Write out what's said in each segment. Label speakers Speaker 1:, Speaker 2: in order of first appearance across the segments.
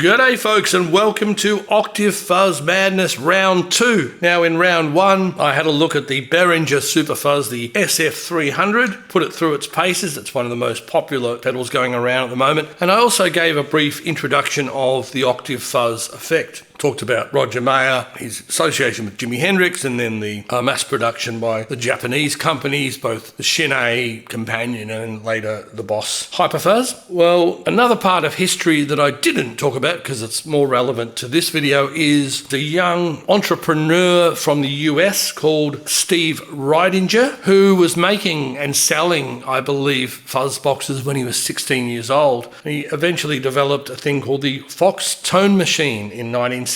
Speaker 1: G'day folks and welcome to Octave Fuzz Madness Round 2. Now in Round 1 I had a look at the Behringer Super Fuzz, the SF300, put it through its paces. It's one of the most popular pedals going around at the moment, and I also gave a brief introduction of the Octave Fuzz effect. Talked about Roger Mayer, his association with Jimi Hendrix, and then the mass production by the Japanese companies, both the Shin-ei, Companion, and later the Boss Hyperfuzz. Well, another part of history that I didn't talk about because it's more relevant to this video is the young entrepreneur from the US called Steve Reidinger, who was making and selling, I believe, fuzz boxes when he was 16 years old. He eventually developed a thing called the Pigtone machine in 1971.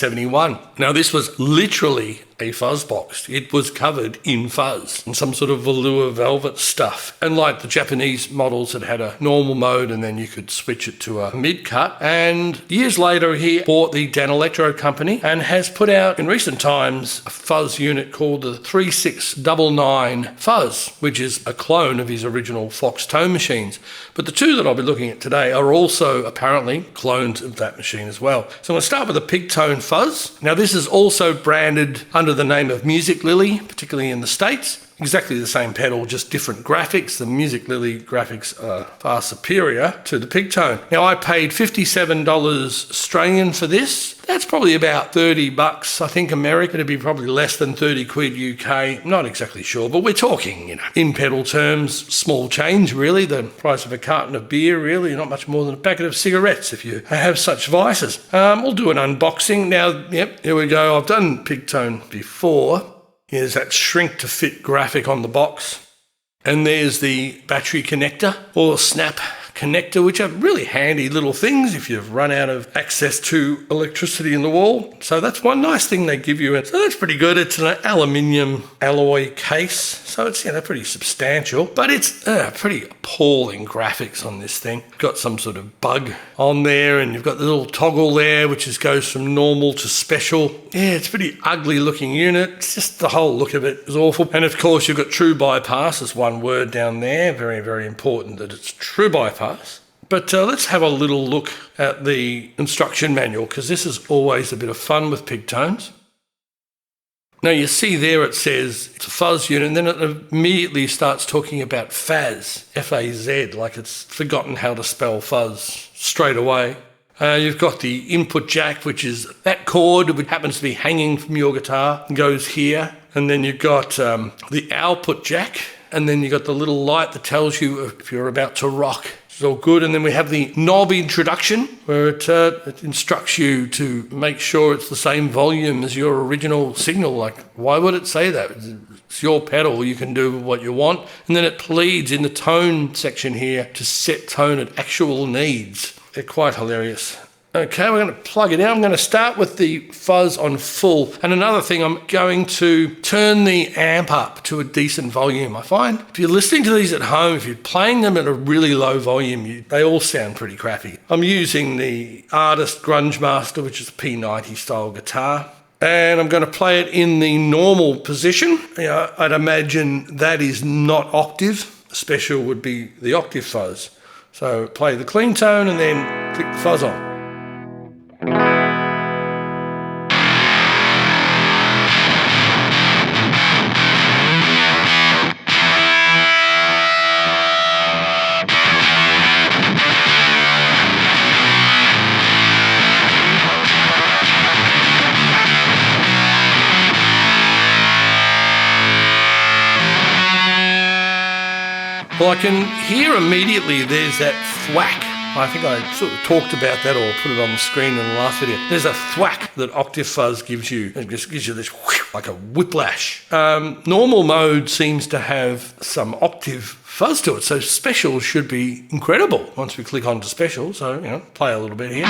Speaker 1: Now this was literally a fuzz box. It was covered in fuzz and some sort of velour velvet stuff. And like the Japanese models, it had a normal mode and then you could switch it to a mid-cut. And years later, he bought the Danelectro company and has put out in recent times a fuzz unit called the 3699 Fuzz, which is a clone of his original Pigtone machines. But the two that I'll be looking at today are also apparently clones of that machine as well. So I'm going to start with the Pigtone Fuzz. Now this is also branded under the name of Musiclily, particularly in the States. Exactly the same pedal, just different graphics. The Musiclily graphics are far superior to the Pigtone. Now I paid $57 Australian for this. That's probably about 30 bucks. I think American would be probably less than 30 quid UK. Not exactly sure, but we're talking, in pedal terms, small change really. The price of a carton of beer really, not much more than a packet of cigarettes if you have such vices. We'll do an unboxing. Now, yep, here we go. I've done Pigtone before. Here's that shrink to fit graphic on the box. And there's the battery connector or snap connector, which are really handy little things if you've run out of access to electricity in the wall. So that's one nice thing they give you. So that's pretty good. It's an aluminium alloy case. So it's, pretty substantial, but it's pretty appalling graphics on this thing. Got some sort of bug on there and you've got the little toggle there, which goes from normal to special. Yeah, it's a pretty ugly looking unit. It's just the whole look of it is awful. And of course you've got true bypass as one word down there. Very, very important that it's true bypass. But let's have a little look at the instruction manual because this is always a bit of fun with Pigtones. Now you see there it says it's a fuzz unit and then it immediately starts talking about Fazz, F-A-Z, like it's forgotten how to spell fuzz straight away. You've got the input jack, which is that cord which happens to be hanging from your guitar and goes here. And then you've got the output jack, and then you've got the little light that tells you if you're about to rock. It's all good. And then we have the knob introduction where it instructs you to make sure it's the same volume as your original signal. Like, why would it say that? It's your pedal, you can do what you want. And then it pleads in the tone section here to set tone at actual needs. They're quite hilarious. Okay, we're going to plug it in. I'm going to start with the fuzz on full. And another thing, I'm going to turn the amp up to a decent volume. I find if you're listening to these at home, if you're playing them at a really low volume, they all sound pretty crappy. I'm using the Artist Grunge Master, which is a P90 style guitar. And I'm going to play it in the normal position. I'd imagine that is not octave. Special would be the Octave Fuzz. So play the clean tone and then click the fuzz on. Well, I can hear immediately there's that thwack. I think I sort of talked about that or put it on the screen in the last video. There's a thwack that Octave Fuzz gives you. It just gives you this whoosh, like a whiplash. Normal mode seems to have some octave fuzz to it, so special should be incredible once we click onto special. So, play a little bit here.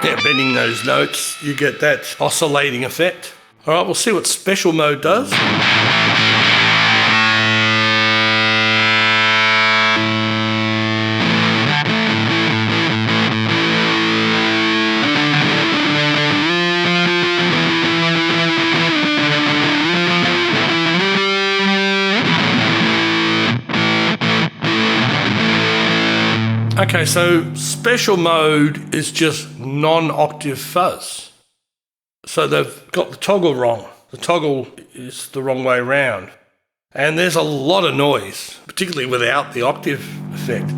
Speaker 1: Yeah, bending those notes, you get that oscillating effect. All right, we'll see what special mode does. Okay, so special mode is just non-octave fuzz. So they've got the toggle wrong. The toggle is the wrong way around. And there's a lot of noise, particularly without the octave effect.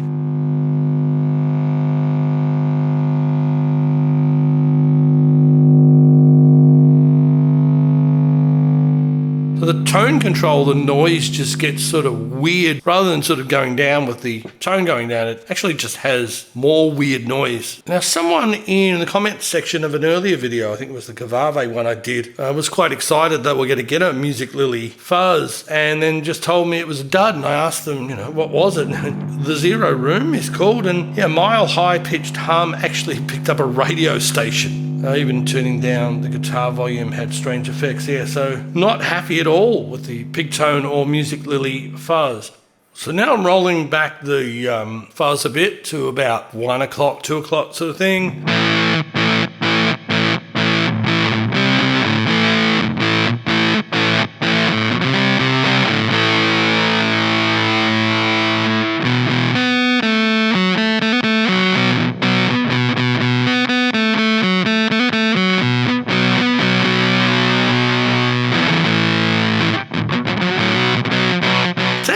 Speaker 1: So the tone control, the noise just gets sort of weird. Rather than sort of going down with the tone going down, it actually just has more weird noise. Now, someone in the comments section of an earlier video, I think it was the Kavave one I did, was quite excited that we're going to get a Musiclily fuzz, and then just told me it was a dud. And I asked them, what was it? The Zero Room is called, and yeah, Mile High Pitched Hum actually picked up a radio station. Even turning down the guitar volume had strange effects. Yeah, so not happy at all with the Pigtone or Musiclily fuzz. So now I'm rolling back the fuzz a bit to about 1 o'clock, 2 o'clock sort of thing.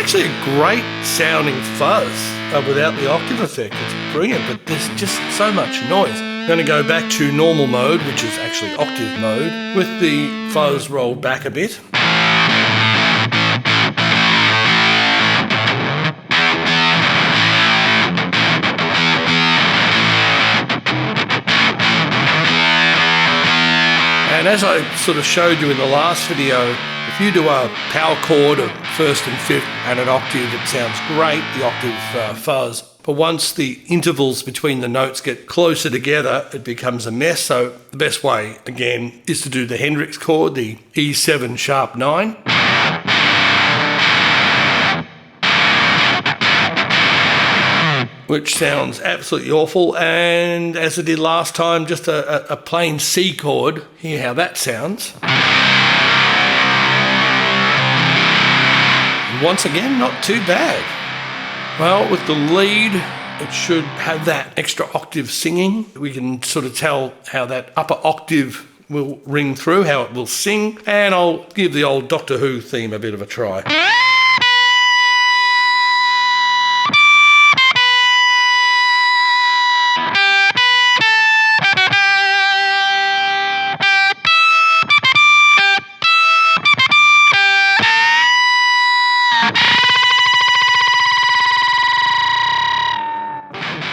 Speaker 1: Actually a great sounding fuzz without the octave effect. It's brilliant, but there's just so much noise. I'm going to go back to normal mode, which is actually octave mode, with the fuzz rolled back a bit. And as I sort of showed you in the last video, if you do a power chord of first and fifth and an octave, it sounds great, the octave fuzz. But once the intervals between the notes get closer together, it becomes a mess. So the best way, again, is to do the Hendrix chord, the E7 sharp 9. Which sounds absolutely awful, and as it did last time, just a plain C chord. Hear how that sounds. And once again, not too bad. Well, with the lead, it should have that extra octave singing. We can sort of tell how that upper octave will ring through, how it will sing, and I'll give the old Doctor Who theme a bit of a try.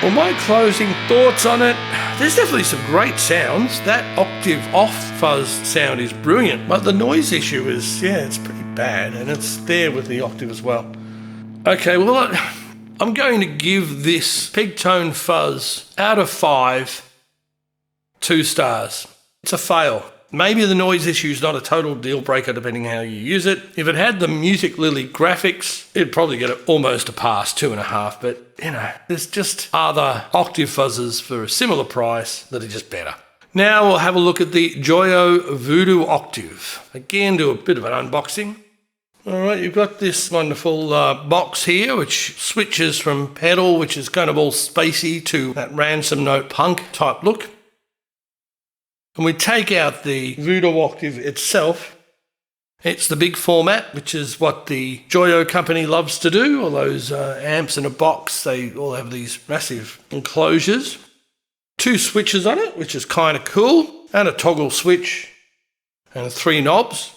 Speaker 1: Well, my closing thoughts on it, there's definitely some great sounds. That octave off fuzz sound is brilliant, but the noise issue is, it's pretty bad, and it's there with the octave as well. Okay, well, I'm going to give this Pigtone fuzz out of 5, 2 stars. It's a fail. Maybe the noise issue is not a total deal breaker depending how you use it. If it had the Musiclily graphics, it'd probably get almost a pass, 2.5. But, there's just other octave fuzzes for a similar price that are just better. Now we'll have a look at the Joyo Voodoo Octave. Again, do a bit of an unboxing. All right, you've got this wonderful box here, which switches from pedal, which is kind of all spacey, to that ransom note punk type look. And we take out the Voodoo Octave itself. It's the big format, which is what the Joyo company loves to do. All those amps in a box, they all have these massive enclosures. 2 switches on it, which is kind of cool, and a toggle switch, and 3 knobs.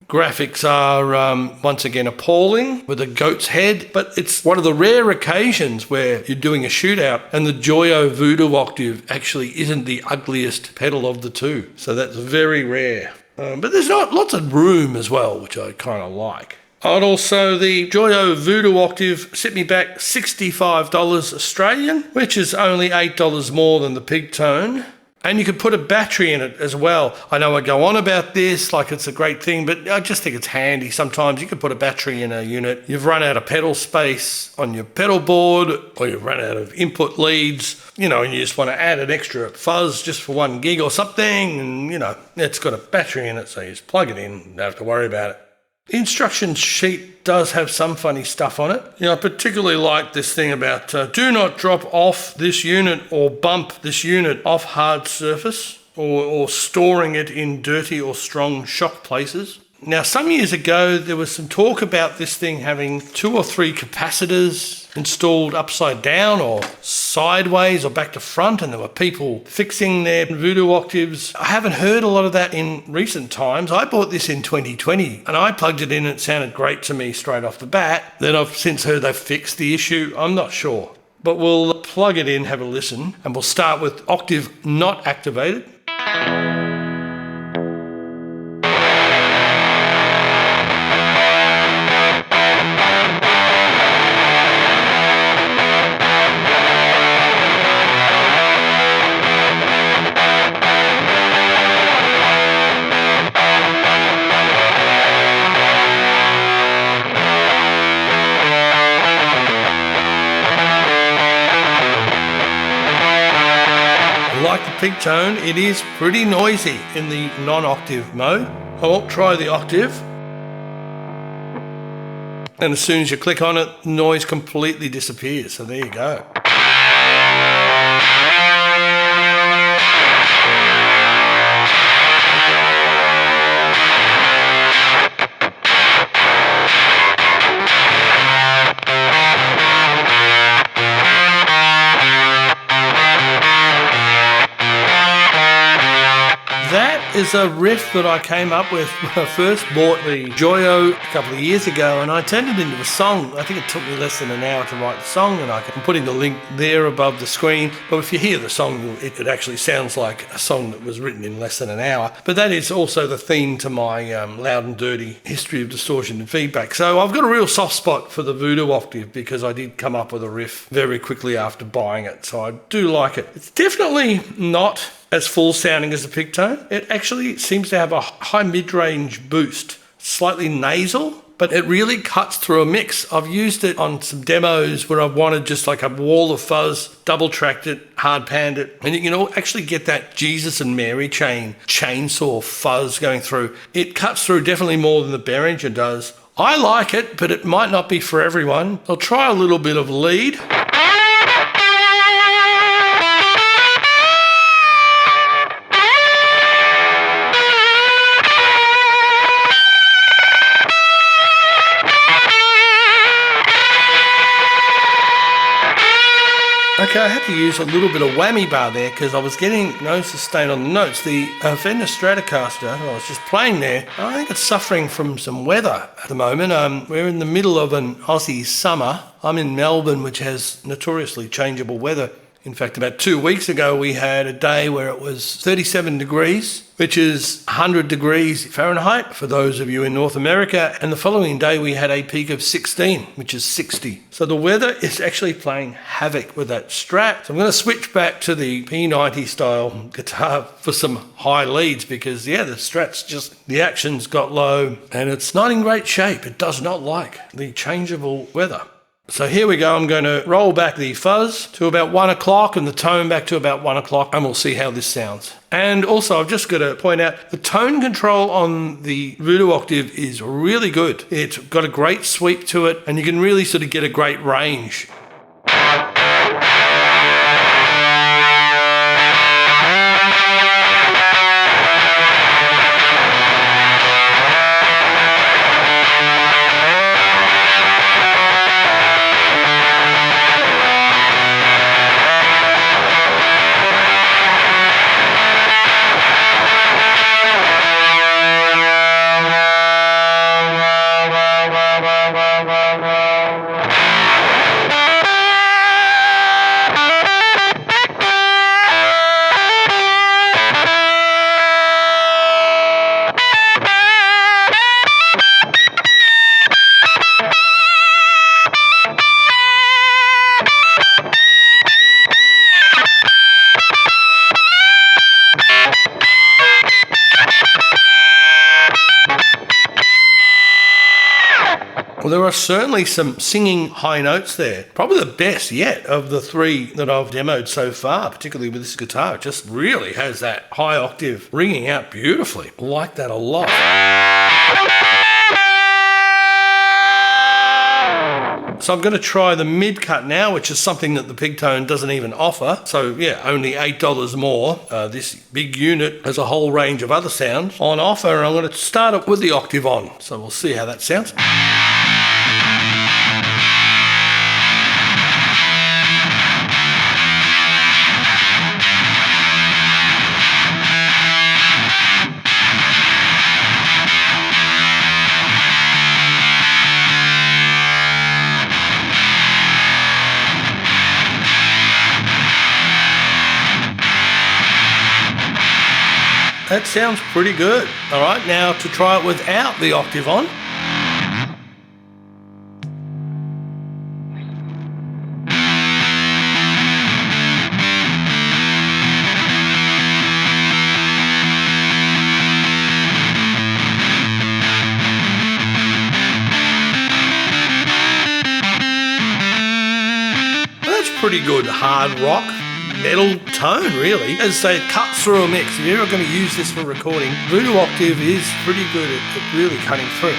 Speaker 1: Graphics are, once again, appalling with a goat's head, but it's one of the rare occasions where you're doing a shootout and the Joyo Voodoo Octave actually isn't the ugliest pedal of the 2. So that's very rare. But there's not lots of room as well, which I kind of like. And also the Joyo Voodoo Octave set me back $65 Australian, which is only $8 more than the Pigtone. And you could put a battery in it as well. I know I go on about this like it's a great thing, but I just think it's handy. Sometimes you could put a battery in a unit. You've run out of pedal space on your pedal board, or you've run out of input leads, and you just want to add an extra fuzz just for 1 gig or something. And, it's got a battery in it, so you just plug it in, don't have to worry about it. The instruction sheet does have some funny stuff on it. I particularly like this thing about do not drop off this unit or bump this unit off hard surface or storing it in dirty or strong shock places. Now, some years ago, there was some talk about this thing having 2 or 3 capacitors installed upside down or sideways or back to front, and there were people fixing their Voodoo Octaves. I haven't heard a lot of that in recent times. I bought this in 2020 and I plugged it in and it sounded great to me straight off the bat. Then I've since heard they've fixed the issue. I'm not sure. But we'll plug it in, have a listen, and we'll start with Octave not activated. Like the Pigtone, it is pretty noisy in the non-octave mode. I won't try the octave. And as soon as you click on it, noise completely disappears. So there you go. That is a riff that I came up with when I first bought the Joyo a couple of years ago, and I turned it into a song. I think it took me less than an hour to write the song, and I'm putting the link there above the screen. But if you hear the song, it actually sounds like a song that was written in less than an hour. But that is also the theme to my loud and dirty history of distortion and feedback. So I've got a real soft spot for the Voodoo Octave because I did come up with a riff very quickly after buying it. So I do like it. It's definitely not as full sounding as the Pigtone. It actually seems to have a high mid-range boost, slightly nasal, but it really cuts through a mix. I've used it on some demos where I've wanted just like a wall of fuzz, double tracked it, hard panned it, and you can actually get that Jesus and Mary chainsaw fuzz going through. It cuts through definitely more than the Behringer does. I like it, but it might not be for everyone. I'll try a little bit of lead. Okay, I had to use a little bit of whammy bar there because I was getting no sustain on the notes. The Fender Stratocaster, I was just playing there, I think it's suffering from some weather at the moment. We're in the middle of an Aussie summer. I'm in Melbourne, which has notoriously changeable weather. In fact, about 2 weeks ago, we had a day where it was 37 degrees, which is 100 degrees Fahrenheit for those of you in North America. And the following day, we had a peak of 16, which is 60. So the weather is actually playing havoc with that Strat. So I'm going to switch back to the P90 style guitar for some high leads because, yeah, the Strat's just, the action's got low and it's not in great shape. It does not like the changeable weather. So here we go. I'm going to roll back the fuzz to about 1 o'clock and the tone back to about 1 o'clock, and we'll see how this sounds. And also, I've just got to point out, the tone control on the Voodoo Octave is really good. It's got a great sweep to it, and you can really sort of get a great range. Well, there are certainly some singing high notes there. Probably the best yet of the 3 that I've demoed so far, particularly with this guitar. It just really has that high octave ringing out beautifully. I like that a lot. So I'm going to try the mid cut now, which is something that the Pigtone doesn't even offer. So yeah, only $8 more. This big unit has a whole range of other sounds on offer, and I'm going to start it with the octave on. So we'll see how that sounds. That sounds pretty good. All right, now to try it without the octave on. That's pretty good hard rock. Metal tone, really. As I say, it cuts through a mix. If you're ever going to use this for recording, Voodoo Octave is pretty good at really cutting through.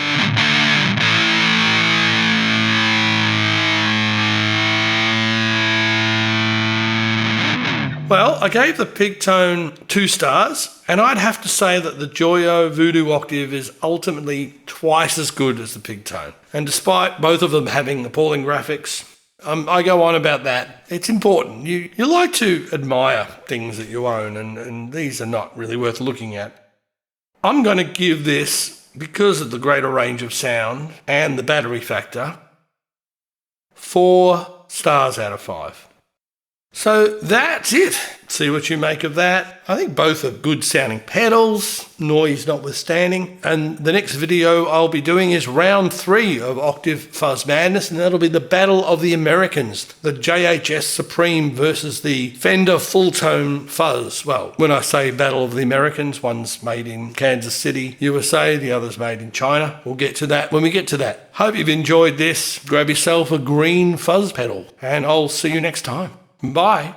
Speaker 1: Well, I gave the Pigtone 2 stars, and I'd have to say that the Joyo Voodoo Octave is ultimately twice as good as the Pigtone. And despite both of them having appalling graphics, I go on about that. It's important. You like to admire things that you own, and these are not really worth looking at. I'm going to give this, because of the greater range of sound and the battery factor, 4 stars out of 5. So that's it. See what you make of that. I think both are good sounding pedals, noise notwithstanding. And the next video I'll be doing is round 3 of Octave Fuzz Madness, and that'll be the Battle of the Americans, the JHS Supreme versus the Fender Full-Tone Fuzz. Well, when I say Battle of the Americans, one's made in Kansas City, USA, the other's made in China. We'll get to that when we get to that. Hope you've enjoyed this. Grab yourself a green fuzz pedal, and I'll see you next time. Bye.